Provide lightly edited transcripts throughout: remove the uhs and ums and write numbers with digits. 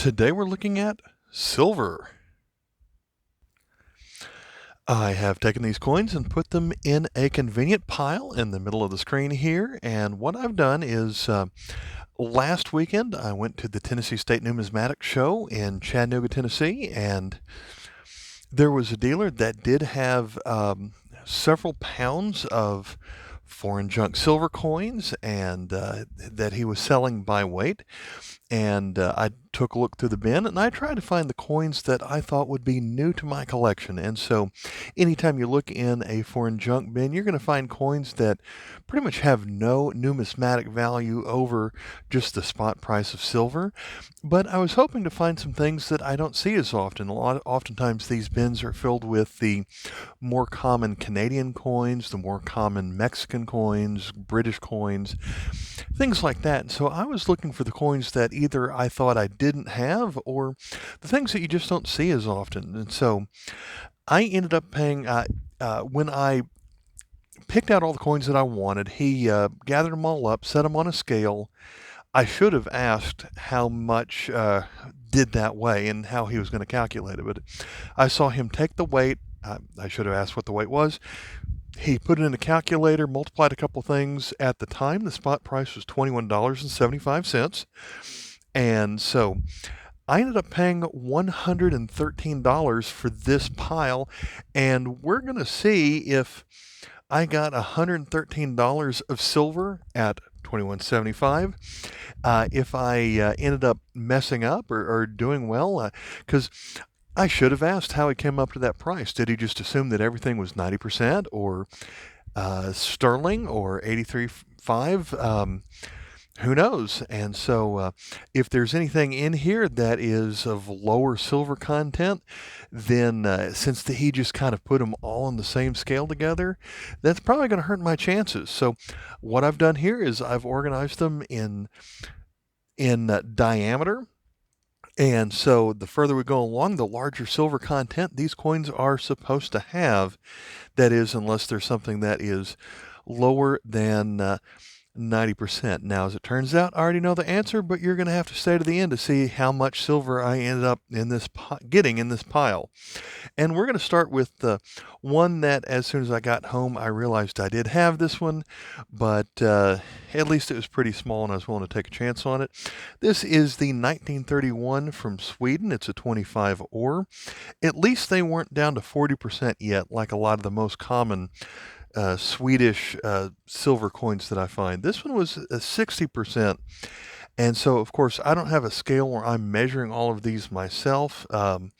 Today we're looking at silver. I have taken these coins and put them in a convenient pile in the middle of the screen here. And what I've done is last weekend I went to the Tennessee State Numismatic Show in Chattanooga, Tennessee, and there was a dealer that did have several pounds of foreign junk silver coins and that he was selling by weight. And I took a look through the bin and I tried to find the coins that I thought would be new to my collection. And so anytime you look in a foreign junk bin, you're going to find coins that pretty much have no numismatic value over just the spot price of silver. But I was hoping to find some things that I don't see as often. Oftentimes these bins are filled with the more common Canadian coins, the more common Mexican coins, British coins, things like that. And so I was looking for the coins that either I thought I didn't have or the things that you just don't see as often. And so I ended up paying, when I picked out all the coins that I wanted, he gathered them all up, set them on a scale. I should have asked how much did that weigh and how he was going to calculate it, but I saw him take the weight. I should have asked what the weight was. He put it in a calculator, multiplied a couple of things. At the time, the spot price was $21.75. And so I ended up paying $113 for this pile. And we're going to see if I got $113 of silver at $21.75. If I ended up messing up or doing well, because I should have asked how he came up to that price. Did he just assume that everything was 90% or sterling or 83.5? Who knows? And so if there's anything in here that is of lower silver content, then since he just kind of put them all on the same scale together, that's probably going to hurt my chances. So what I've done here is I've organized them in diameter. And so the further we go along, the larger silver content these coins are supposed to have. That is, unless there's something that is lower than 90%. Now, as it turns out, I already know the answer, but you're going to have to stay to the end to see how much silver I ended up in this getting in this pile. And we're going to start with the one that as soon as I got home, I realized I did have this one, but at least it was pretty small and I was willing to take a chance on it. This is the 1931 from Sweden. It's a 25 ore. At least they weren't down to 40% yet, like a lot of the most common Swedish silver coins that I find. This one was 60%. And so, of course, I don't have a scale where I'm measuring all of these myself. And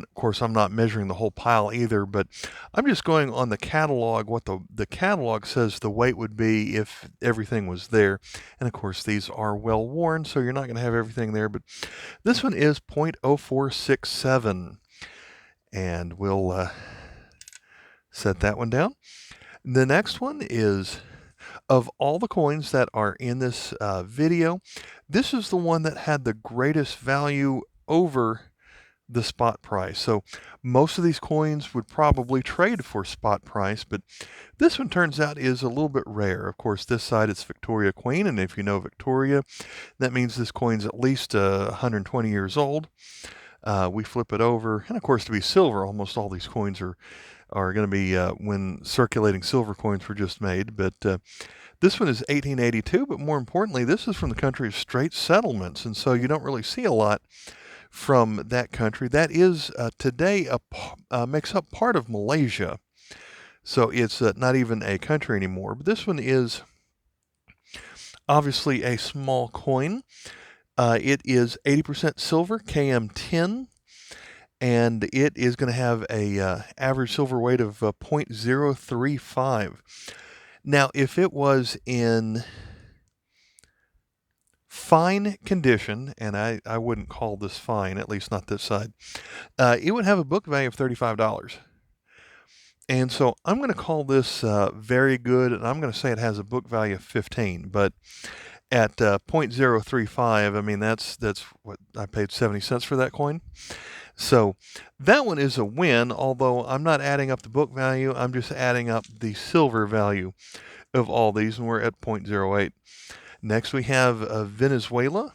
of course, I'm not measuring the whole pile either, but I'm just going on the catalog, what the catalog says the weight would be if everything was there. And of course, these are well worn, so you're not going to have everything there. But this one is 0.0467. And we'll set that one down. The next one is, of all the coins that are in this video, this is the one that had the greatest value over the spot price. So most of these coins would probably trade for spot price, but this one turns out is a little bit rare. Of course, this side it's Victoria Queen, and if you know Victoria, that means this coin's at least 120 years old. We flip it over, and of course, to be silver, almost all these coins are going to be when circulating silver coins were just made. But this one is 1882, but more importantly, this is from the country of Straits settlements, and so you don't really see a lot from that country. That is today makes up part of Malaysia, so it's not even a country anymore. But this one is obviously a small coin. It is 80% silver, KM10, and it is going to have a average silver weight of 0.035. Now, if it was in fine condition, and I wouldn't call this fine, at least not this side, it would have a book value of $35. And so I'm going to call this very good, and I'm going to say it has a book value of 15. But at 0.035, I mean, that's what I paid 70 cents for that coin. So that one is a win, although I'm not adding up the book value. I'm just adding up the silver value of all these, and we're at 0.08. Next, we have Venezuela.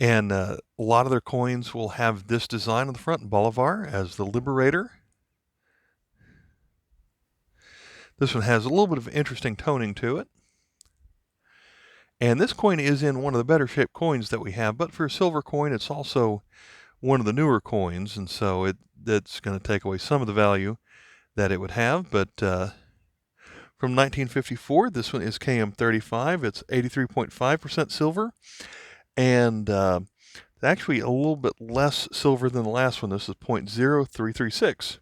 And a lot of their coins will have this design on the front, Bolivar as the Liberator. This one has a little bit of interesting toning to it. And this coin is in one of the better shaped coins that we have, but for a silver coin, it's also one of the newer coins, and so that's going to take away some of the value that it would have. But from 1954, this one is KM35. It's 83.5% silver, and actually a little bit less silver than the last one. This is 0.0336.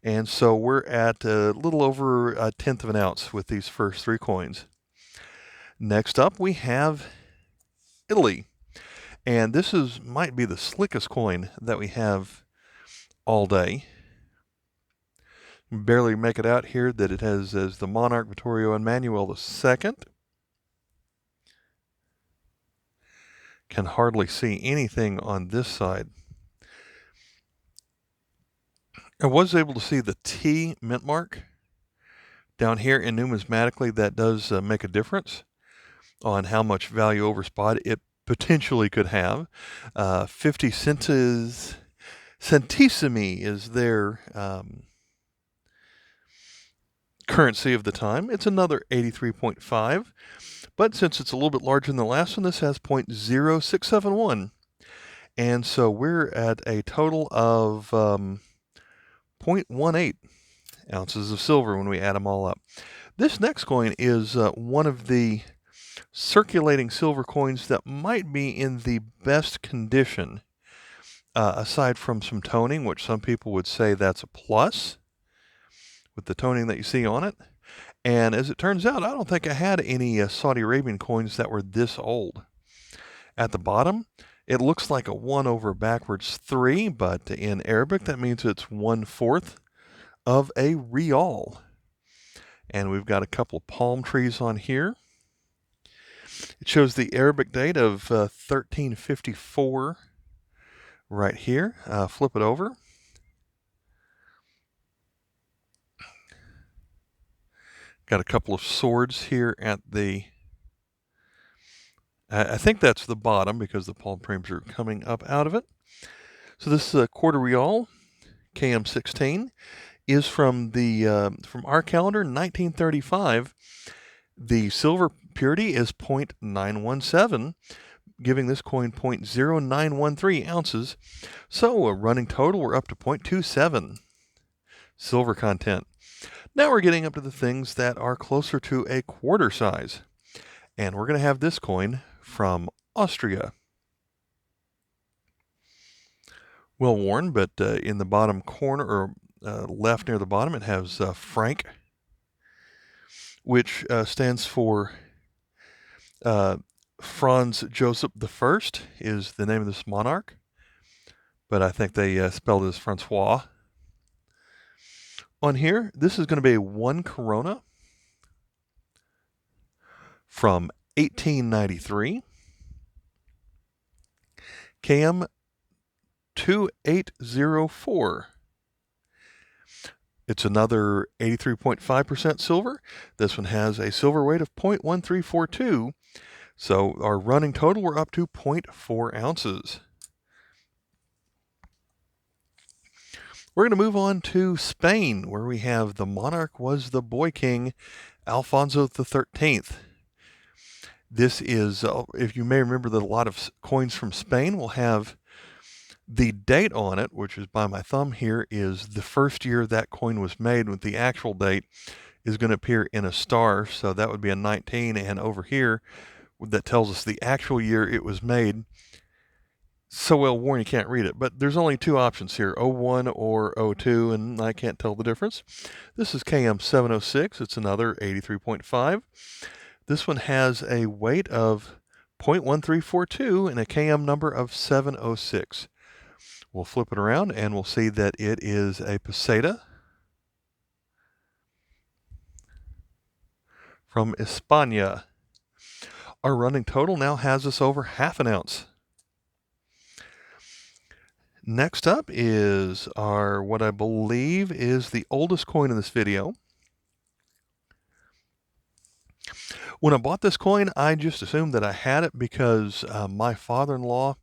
And so we're at a little over a tenth of an ounce with these first three coins. Next up, we have Italy. And this might be the slickest coin that we have all day. You can barely make it out here that it has as the monarch Vittorio Emanuele II. Can hardly see anything on this side. I was able to see the T mint mark down here, and numismatically that does make a difference on how much value over spot it potentially could have. 50 centesimi is their currency of the time. It's another 83.5, but since it's a little bit larger than the last one, this has 0.0671. And so we're at a total of 0.18 ounces of silver when we add them all up. This next coin is one of the circulating silver coins that might be in the best condition, aside from some toning, which some people would say that's a plus with the toning that you see on it. And as it turns out, I don't think I had any Saudi Arabian coins that were this old. At the bottom, it looks like a 1 over backwards 3, but in Arabic that means it's 1/4 of a rial. And we've got a couple of palm trees on here. It shows the Arabic date of 1354 right here. Flip it over. Got a couple of swords here at the, I think that's the bottom because the palm trees are coming up out of it. So this quarter rial, KM16, is from our calendar, 1935. The silver purity is 0.917, giving this coin 0.0913 ounces. So a running total, we're up to 0.27 silver content. Now we're getting up to the things that are closer to a quarter size. And we're going to have this coin from Austria. Well worn, but in the bottom corner, or left near the bottom, it has Frank, which stands for Franz Joseph I is the name of this monarch, but I think they spelled it as Francois. On here, this is going to be 1 Corona from 1893, KM 2804. It's another 83.5% silver. This one has a silver weight of 0.1342. So our running total, we're up to 0.4 ounces. We're going to move on to Spain, where we have the monarch was the boy king, Alfonso XIII. This is, if you may remember that a lot of coins from Spain will have the date on it, which is by my thumb here, is the first year that coin was made, with the actual date is going to appear in a star. So that would be a 19, and over here that tells us the actual year it was made. So well worn you can't read it, but there's only two options here, 01 or 02, and I can't tell the difference. This is KM706. It's another 83.5. This one has a weight of 0.1342 and a KM number of 706. We'll flip it around and we'll see that it is a peseta from España. Our running total now has us over half an ounce. Next up is our, what I believe is the oldest coin in this video. When I bought this coin, I just assumed that I had it because my father-in-law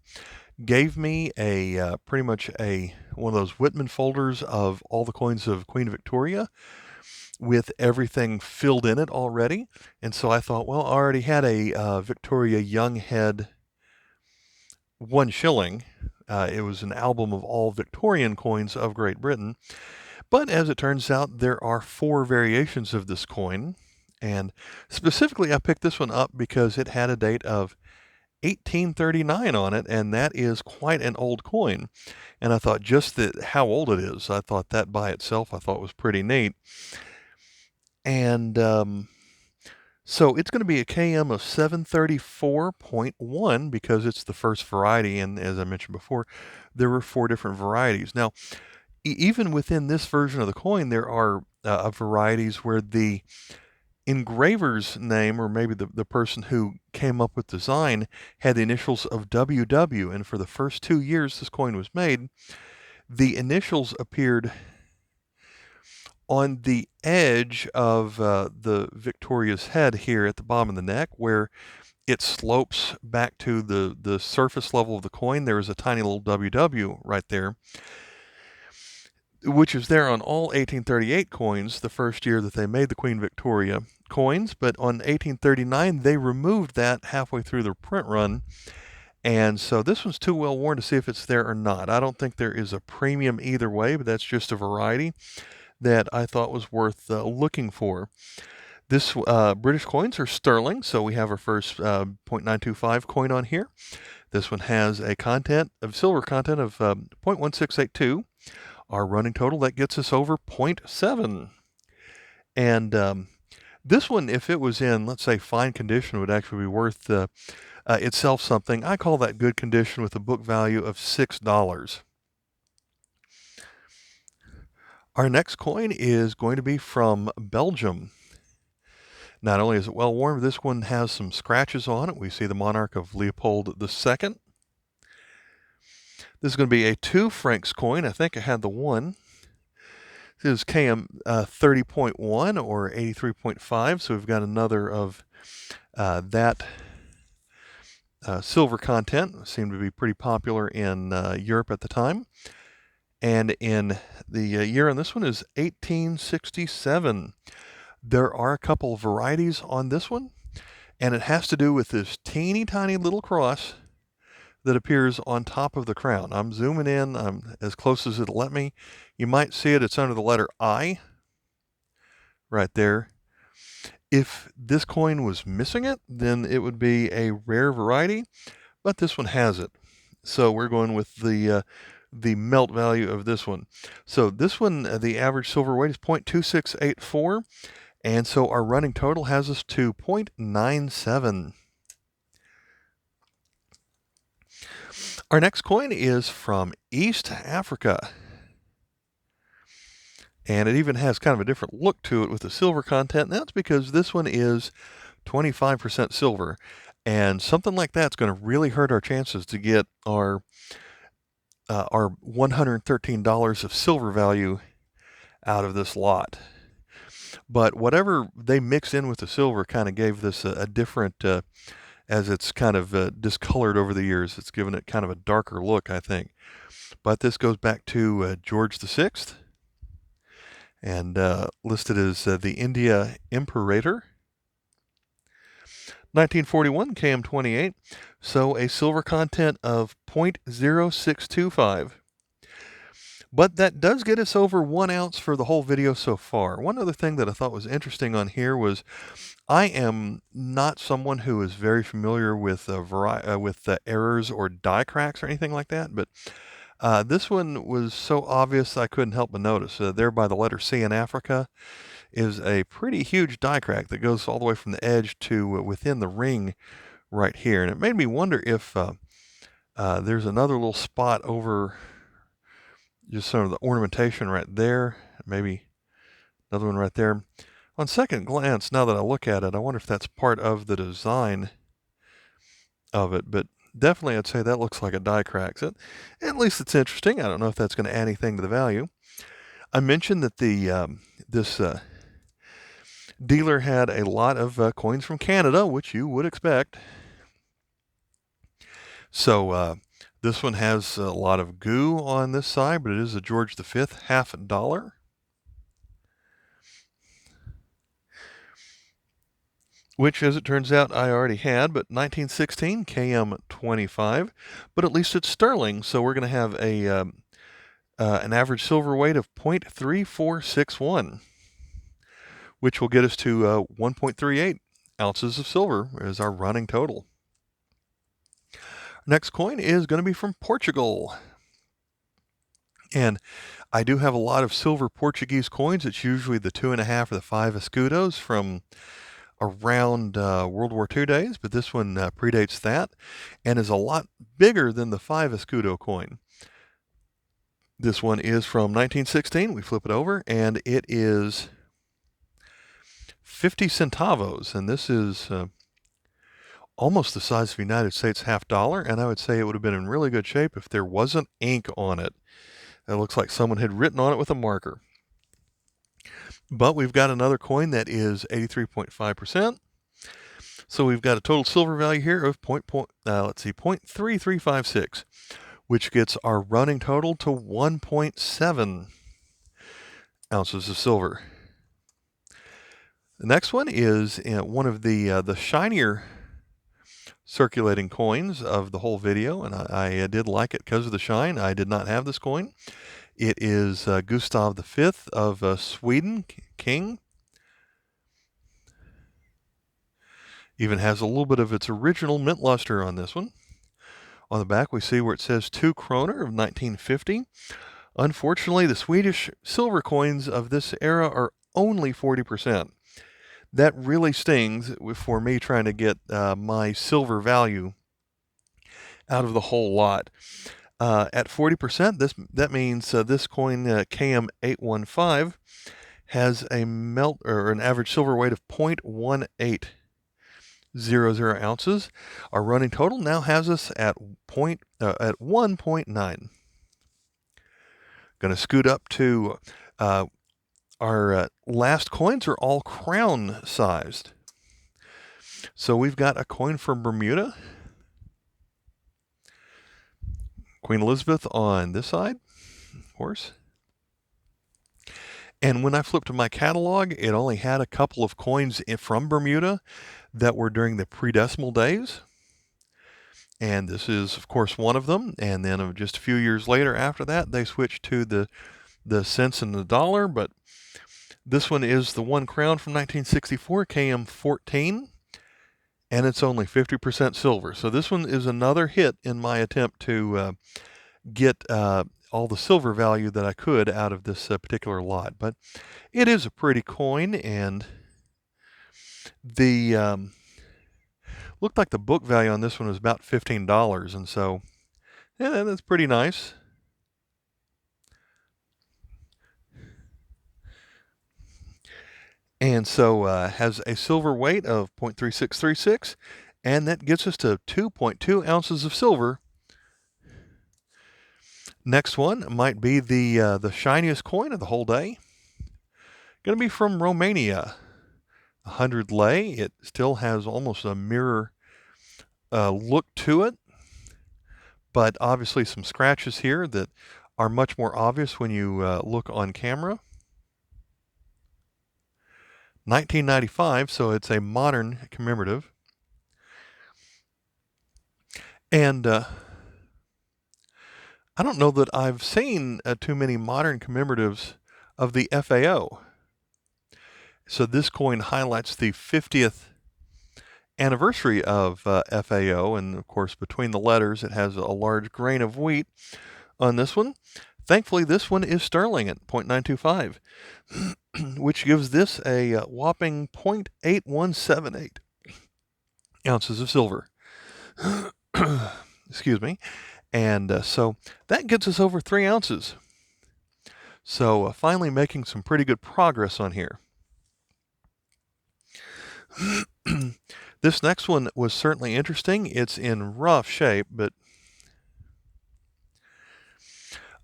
gave me a pretty much a one of those Whitman folders of all the coins of Queen Victoria with everything filled in it already. And so I thought, well, I already had a Victoria Young head 1 shilling. It was an album of all Victorian coins of Great Britain. But as it turns out, there are 4 variations of this coin. And specifically, I picked this one up because it had a date of 1839 on it, and that is quite an old coin. And I thought just that how old it is, I thought that by itself I thought was pretty neat. And so it's going to be a KM of 734.1 because it's the first variety, and as I mentioned before, there were 4 different varieties. Now, even within this version of the coin, there are varieties where the engraver's name, or maybe the person who came up with design, had the initials of WW, and for the first 2 years this coin was made, the initials appeared on the edge of the Victoria's head here at the bottom of the neck, where it slopes back to the surface level of the coin. There is a tiny little WW right there, which is there on all 1838 coins, the first year that they made the Queen Victoria coins. But on 1839, they removed that halfway through the print run. And so this one's too well worn to see if it's there or not. I don't think there is a premium either way, but that's just a variety that I thought was worth looking for. This British coins are sterling, so we have our first 0.925 coin on here. This one has a silver content of 0.1682. Our running total, that gets us over 0.7. And this one, if it was in, let's say, fine condition, would actually be worth itself something. I call that good condition with a book value of $6. Our next coin is going to be from Belgium. Not only is it well worn, this one has some scratches on it. We see the monarch of Leopold II. This is going to be a 2 francs coin. I think I had the 1. This is KM 30.1 or 83.5, so we've got another of that silver content. It seemed to be pretty popular in Europe at the time. And in the year on this one is 1867. There are a couple of varieties on this one, and it has to do with this teeny tiny little cross that appears on top of the crown. I'm zooming in as close as it'll let me. You might see it. It's under the letter I right there. If this coin was missing it, then it would be a rare variety, but this one has it. So we're going with the melt value of this one. So this one, the average silver weight is 0.2684, and so our running total has us to 0.97. Our next coin is from East Africa. And it even has kind of a different look to it with the silver content. And that's because this one is 25% silver. And something like that's going to really hurt our chances to get our $113 of silver value out of this lot. But whatever they mixed in with the silver kind of gave this a different, as it's kind of discolored over the years, it's given it kind of a darker look, I think. But this goes back to George VI, and listed as the India Imperator. 1941 KM28, so a silver content of 0.0625. But that does get us over 1 ounce for the whole video so far. One other thing that I thought was interesting on here was I am not someone who is very familiar with errors or die cracks or anything like that, but this one was so obvious I couldn't help but notice. There by the letter C in Africa is a pretty huge die crack that goes all the way from the edge to within the ring right here. And it made me wonder if there's another little spot over just some of the ornamentation right there, maybe another one right there. On second glance, now that I look at it, I wonder if that's part of the design of it, but definitely I'd say that looks like a die crack. So at least it's interesting. I don't know if that's going to add anything to the value. I mentioned that this Dealer had a lot of coins from Canada, which you would expect. So this one has a lot of goo on this side, but it is a George V $half, which, as it turns out, I already had, but 1916 KM25, but at least it's sterling, so we're going to have an average silver weight of 0.3461, which will get us to 1.38 ounces of silver as our running total. Next coin is going to be from Portugal. And I do have a lot of silver Portuguese coins. It's usually the 2.5 or the 5 escudos from around World War II days, but this one predates that and is a lot bigger than the 5 escudo coin. This one is from 1916. We flip it over, and it is 50 centavos, and this is almost the size of the United States $half, and I would say it would have been in really good shape if there wasn't ink on it. It looks like someone had written on it with a marker. But we've got another coin that is 83.5%. So we've got a total silver value here of 0.3356, which gets our running total to 1.7 ounces of silver. The next one is one of the shinier circulating coins of the whole video, and I did like it because of the shine. I did not have this coin. It is Gustav V of Sweden, king. Even has a little bit of its original mint luster on this one. On the back, we see where it says 2 kroner of 1950. Unfortunately, the Swedish silver coins of this era are only 40%. That really stings for me trying to get my silver value out of the whole lot. At 40%, that means this coin KM815 has an average silver weight of 0.1800 ounces. Our running total now has us at 1.9. Going to scoot up to our last coins are all crown sized. So we've got a coin from Bermuda, Queen Elizabeth on this side, of course. And when I flipped to my catalog, it only had a couple of coins from Bermuda that were during the pre-decimal days. And this is, of course, one of them. And then just a few years later after that, they switched to the cents and the dollar. But this one is the 1 crown from 1964, KM14. And it's only 50% silver. So this one is another hit in my attempt to get all the silver value that I could out of this particular lot. But it is a pretty coin, and the looked like the book value on this one was about $15, and so yeah, that's pretty nice. And so has a silver weight of 0.3636, and that gets us to 2.2 ounces of silver. Next one might be the shiniest coin of the whole day. Going to be from Romania. 100 lei. It still has almost a mirror look to it, but obviously some scratches here that are much more obvious when you look on camera. 1995, so it's a modern commemorative. And I don't know that I've seen too many modern commemoratives of the FAO. So this coin highlights the 50th anniversary of FAO, and of course between the letters it has a large grain of wheat on this one. Thankfully, this one is sterling at 0.925, which gives this a whopping 0.8178 ounces of silver. Excuse me. And so that gets us over 3 ounces. So finally making some pretty good progress on here. This next one was certainly interesting. It's in rough shape, but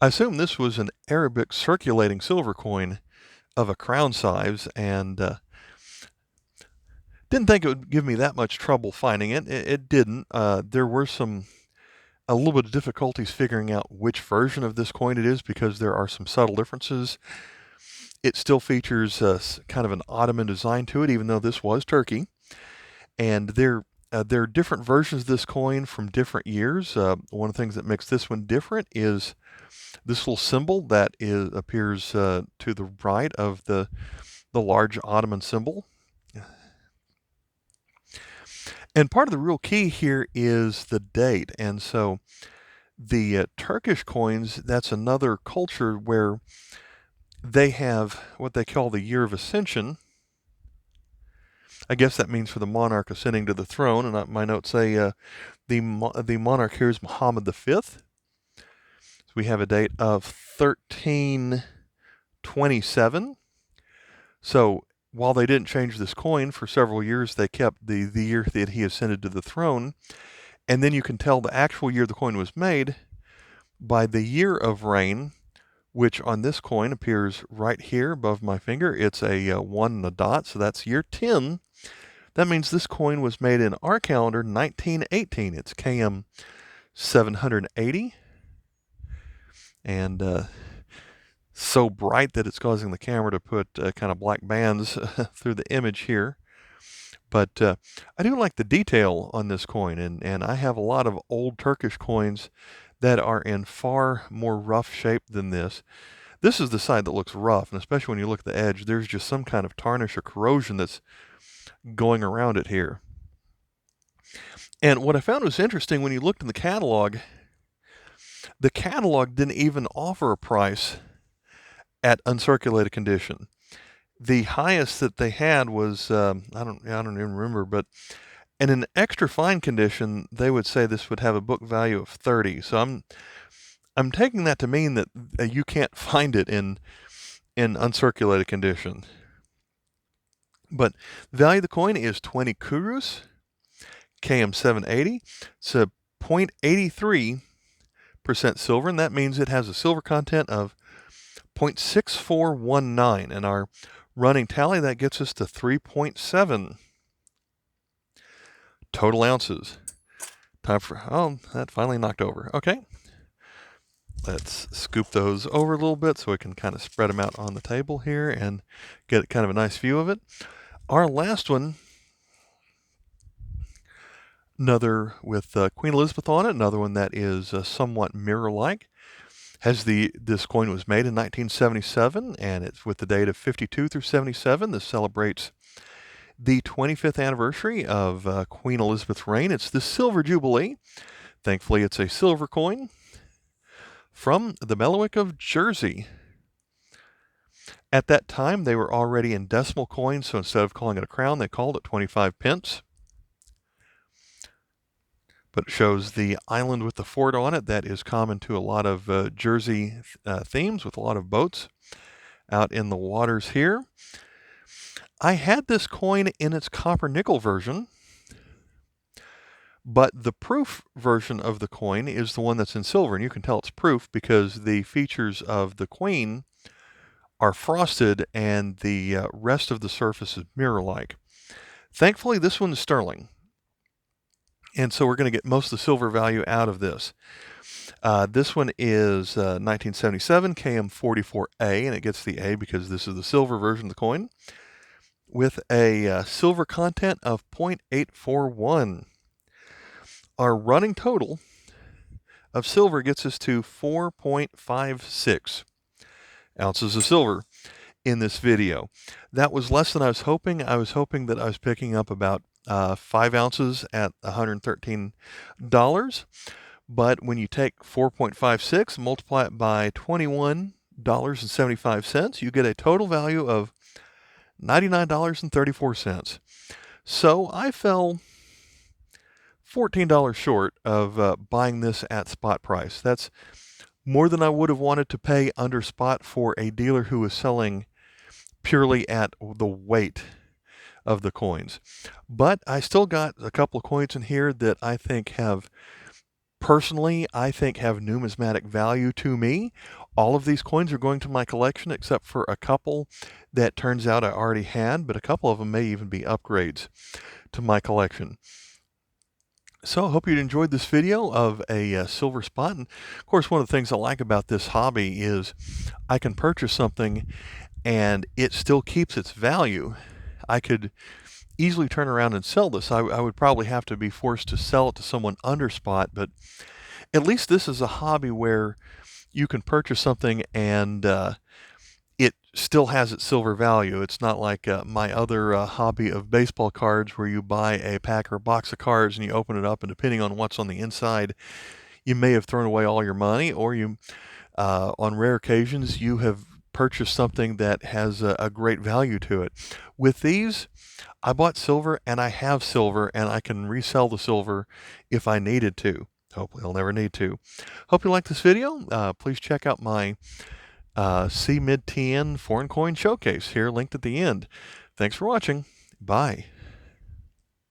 I assume this was an Arabic circulating silver coin of a crown size, and Didn't think it would give me that much trouble finding it. It didn't. There were a little bit of difficulties figuring out which version of this coin it is because there are some subtle differences. It still features kind of an Ottoman design to it, even though this was Turkey. And there are different versions of this coin from different years. One of the things that makes this one different is this little symbol that appears to the right of the large Ottoman symbol. And part of the real key here is the date. And so the Turkish coins, that's another culture where they have what they call the year of ascension. I guess that means for the monarch ascending to the throne. And my notes say the monarch here is Muhammad V. So we have a date of 1327. So while they didn't change this coin for several years, they kept the year that he ascended to the throne. And then you can tell the actual year the coin was made by the year of reign, which on this coin appears right here above my finger. It's a 1 and a dot, so that's year 10. That means this coin was made in our calendar 1918. It's KM 780. And so bright that it's causing the camera to put kind of black bands through the image here. But I do like the detail on this coin, and I have a lot of old Turkish coins that are in far more rough shape than this. This is the side that looks rough, and especially when you look at the edge, there's just some kind of tarnish or corrosion that's going around it here. And what I found was interesting when you looked in the catalog didn't even offer a price at uncirculated condition. The highest that they had was I don't even remember, but in an extra fine condition, they would say this would have a book value of 30. So I'm taking that to mean that you can't find it in uncirculated condition. But the value of the coin is 20 kurus, KM 780. It's a 0.83% silver, and that means it has a silver content of 0.6419. And our running tally, that gets us to 3.7 total ounces. Time for, that finally knocked over. Okay. Let's scoop those over a little bit so we can kind of spread them out on the table here and get kind of a nice view of it. Our last one, another with Queen Elizabeth on it, another one that is somewhat mirror-like. This coin was made in 1977, and it's with the date of 52 through 77. This celebrates the 25th anniversary of Queen Elizabeth's reign. It's the Silver Jubilee. Thankfully, it's a silver coin from the Bailiwick of Jersey. At that time, they were already in decimal coins, so instead of calling it a crown, they called it 25 pence. But it shows the island with the fort on it. That is common to a lot of Jersey themes, with a lot of boats out in the waters here. I had this coin in its copper nickel version, but the proof version of the coin is the one that's in silver, and you can tell it's proof because the features of the queen are frosted and the rest of the surface is mirror-like. Thankfully, this one is sterling, and so we're going to get most of the silver value out of this. This one is 1977 KM44A, and it gets the A because this is the silver version of the coin, with a silver content of 0.841. Our running total of silver gets us to 4.56 ounces of silver in this video. That was less than I was hoping. I was hoping that I was picking up about 5 ounces at $113. But when you take 4.56 and multiply it by $21.75, you get a total value of $99.34. So I fell $14 short of buying this at spot price. That's more than I would have wanted to pay under spot for a dealer who was selling purely at the weight of the coins. But I still got a couple of coins in here that I think have numismatic value to me. All of these coins are going to my collection except for a couple that turns out I already had, but a couple of them may even be upgrades to my collection. So I hope you enjoyed this video of a silver spot. And of course, one of the things I like about this hobby is I can purchase something and it still keeps its value. I could easily turn around and sell this. I would probably have to be forced to sell it to someone under spot, but at least this is a hobby where you can purchase something and it still has its silver value. It's not like my other hobby of baseball cards where you buy a pack or a box of cards and you open it up, and depending on what's on the inside, you may have thrown away all your money, or you, on rare occasions, you have purchased something that has a great value to it. With these, I bought silver and I have silver, and I can resell the silver if I needed to. Hopefully I'll never need to. Hope you like this video. Please check out my C Mid-TN foreign coin showcase here, linked at the end. Thanks for watching. Bye.